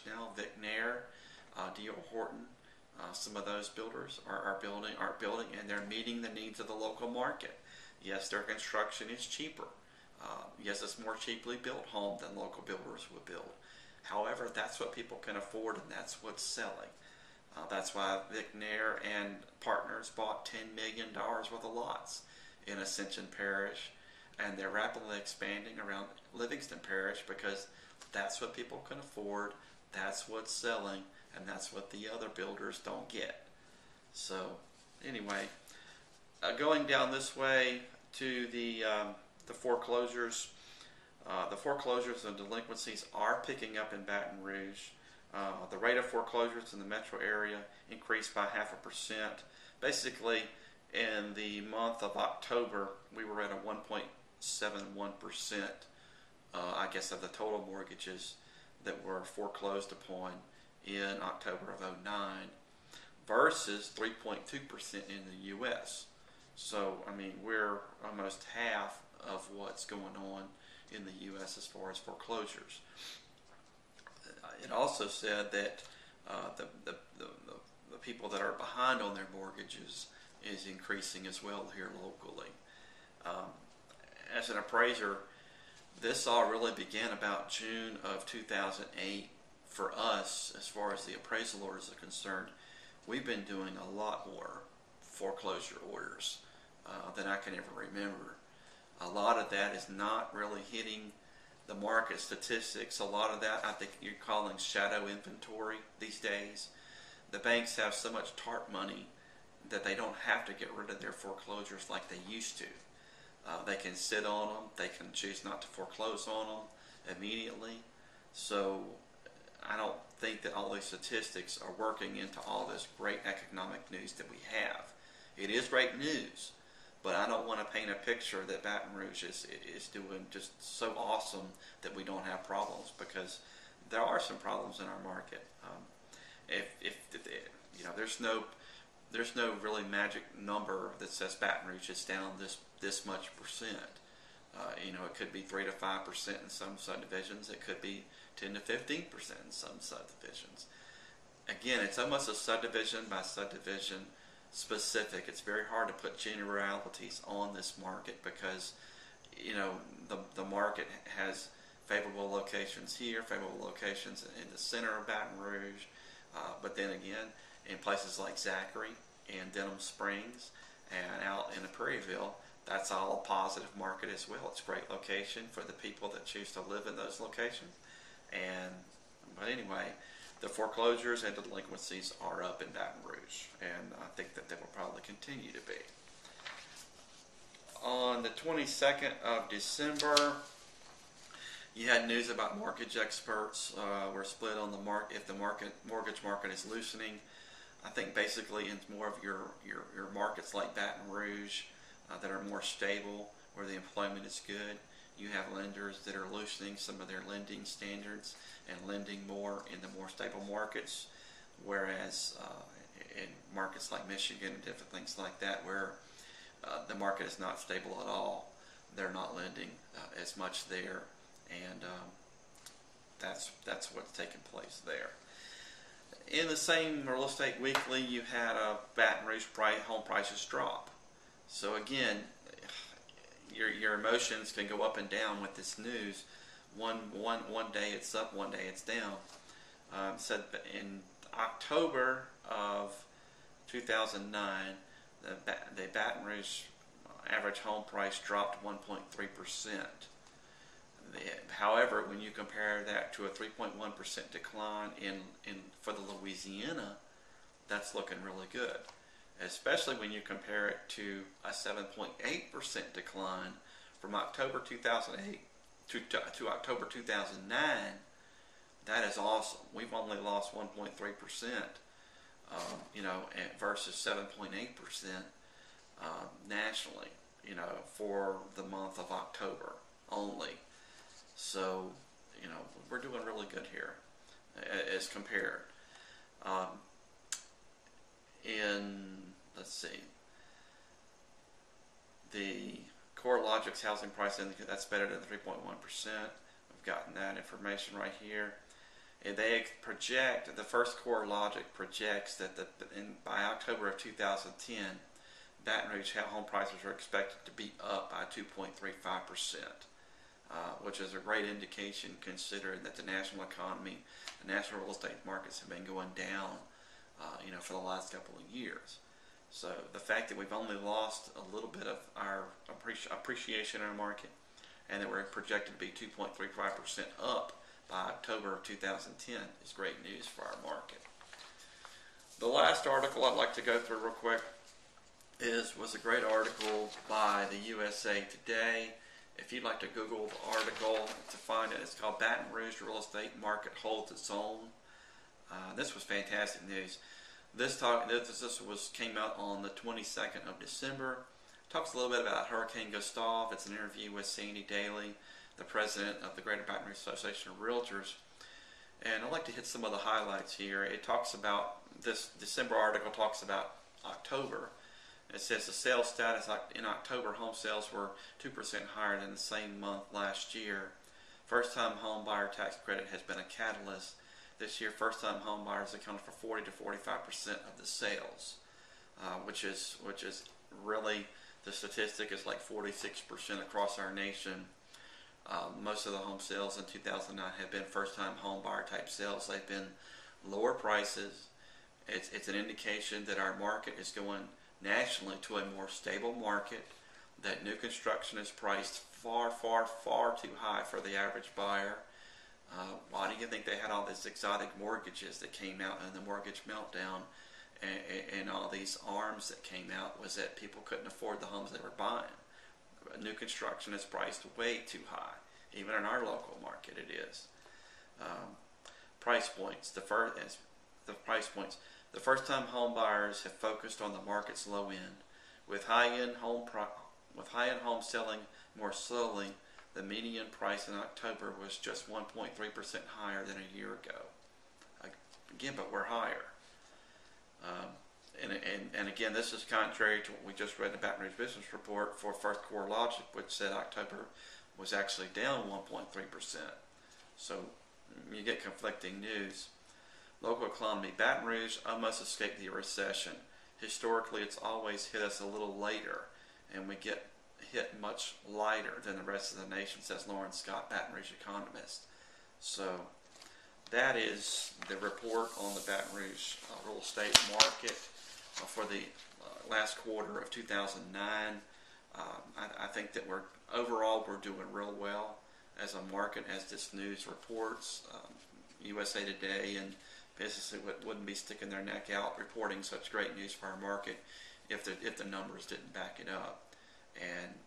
now. Vic Nair, D.R. Horton, some of those builders are building, and they're meeting the needs of the local market. Yes, their construction is cheaper. Yes, it's more cheaply built home than local builders would build. However, that's what people can afford, and that's what's selling. That's why Vic Nair and partners bought $10 million worth of lots in Ascension Parish, and they're rapidly expanding around Livingston Parish because that's what people can afford, that's what's selling, and that's what the other builders don't get. So anyway, going down this way to the foreclosures. The foreclosures and delinquencies are picking up in Baton Rouge. The rate of foreclosures in the metro area increased by 0.5%. Basically, in the month of October, we were at a 1.71%, I guess, of the total mortgages that were foreclosed upon in October of 2009 versus 3.2% in the U.S. So, I mean, we're almost half of what's going on in the U.S. as far as foreclosures. It also said that the people that are behind on their mortgages is increasing as well here locally. As an appraiser, this all really began about June of 2008. For us, as far as the appraisal orders are concerned, we've been doing a lot more foreclosure orders than I can ever remember. A lot of that is not really hitting the market statistics. A lot of that I think you're calling shadow inventory these days. The banks have so much TARP money that they don't have to get rid of their foreclosures like they used to. They can sit on them. They can choose not to foreclose on them immediately. So I don't think that all these statistics are working into all this great economic news that we have. It is great news, but I don't want to paint a picture that Baton Rouge is doing just so awesome that we don't have problems, because there are some problems in our market. There's no really magic number that says Baton Rouge is down this much percent. It could be 3 to 5% in some subdivisions. It could be 10 to 15% in some subdivisions. Again, it's almost a subdivision by subdivision specific. It's very hard to put generalities on this market because the market has favorable locations here, favorable locations in the center of Baton Rouge, but then again in places like Zachary and Denham Springs and out in the Prairieville, that's all a positive market as well. It's a great location for the people that choose to live in those locations. But anyway, the foreclosures and delinquencies are up in Baton Rouge, and I think that they will probably continue to be. On the 22nd of December, you had news about mortgage experts were split on the market. If the mortgage market is loosening, I think basically in more of your markets like Baton Rouge that are more stable, where the employment is good, you have lenders that are loosening some of their lending standards and lending more in the more stable markets, whereas in markets like Michigan and different things like that, where the market is not stable at all, they're not lending as much there, and that's what's taking place there. In the same Real Estate Weekly, you had a Baton Rouge home prices drop. So again, your emotions can go up and down with this news. One day it's up, one day it's down. Said in October of 2009, the Baton Rouge average home price dropped 1.3%. However, when you compare that to a 3.1% decline for the Louisiana, that's looking really good. Especially when you compare it to a 7.8% decline from October 2008 to October 2009. That is awesome. We've only lost 1.3%, versus 7.8% nationally, for the month of October only. So, we're doing really good here as compared. Let's see, the CoreLogic's housing price indicator, that's better than 3.1%. We've gotten that information right here. And they project, the first core logic projects that by October of 2010, Baton Rouge home prices are expected to be up by 2.35%, which is a great indication considering that the national economy, the national real estate markets have been going down, for the last couple of years. So the fact that we've only lost a little bit of our appreciation in our market, and that we're projected to be 2.35% up by October of 2010 is great news for our market. The last article I'd like to go through real quick was a great article by the USA Today. If you'd like to Google the article to find it, it's called "Baton Rouge Real Estate Market Holds Its Own." This was fantastic news. This came out on the 22nd of December. Talks a little bit about Hurricane Gustav. It's an interview with Sandy Daly, the president of the Greater Baton Rouge Association of Realtors. And I'd like to hit some of the highlights here. It talks about, this December article talks about October. It says the sales status in October, home sales were 2% higher than the same month last year. First-time home buyer tax credit has been a catalyst. This year, first-time home buyers accounted for 40 to 45% of the sales, which is really, the statistic is like 46% across our nation. Most of the home sales in 2009 have been first-time home buyer type sales. They've been lower prices. It's an indication that our market is going nationally to a more stable market, that new construction is priced far, far, far too high for the average buyer. Why do you think they had all these exotic mortgages that came out in the mortgage meltdown, and all these arms that came out? Was that people couldn't afford the homes they were buying. New construction is priced way too high. Even in our local market it is. Price points. The first-time home buyers have focused on the market's low end, with high-end home selling more slowly. The median price in October was just 1.3% higher than a year ago. Again, but we're higher. And again, this is contrary to what we just read in the Baton Rouge Business Report for First Core Logic, which said October was actually down 1.3%. So you get conflicting news. Local economy. Baton Rouge almost escaped the recession. Historically, it's always hit us a little later, and we get hit much lighter than the rest of the nation, says Lauren Scott, Baton Rouge economist. So that is the report on the Baton Rouge real estate market for the last quarter of 2009. I think that overall we're doing real well as a market, as this news reports. USA Today and businesses wouldn't be sticking their neck out reporting such great news for our market if the numbers didn't back it up. And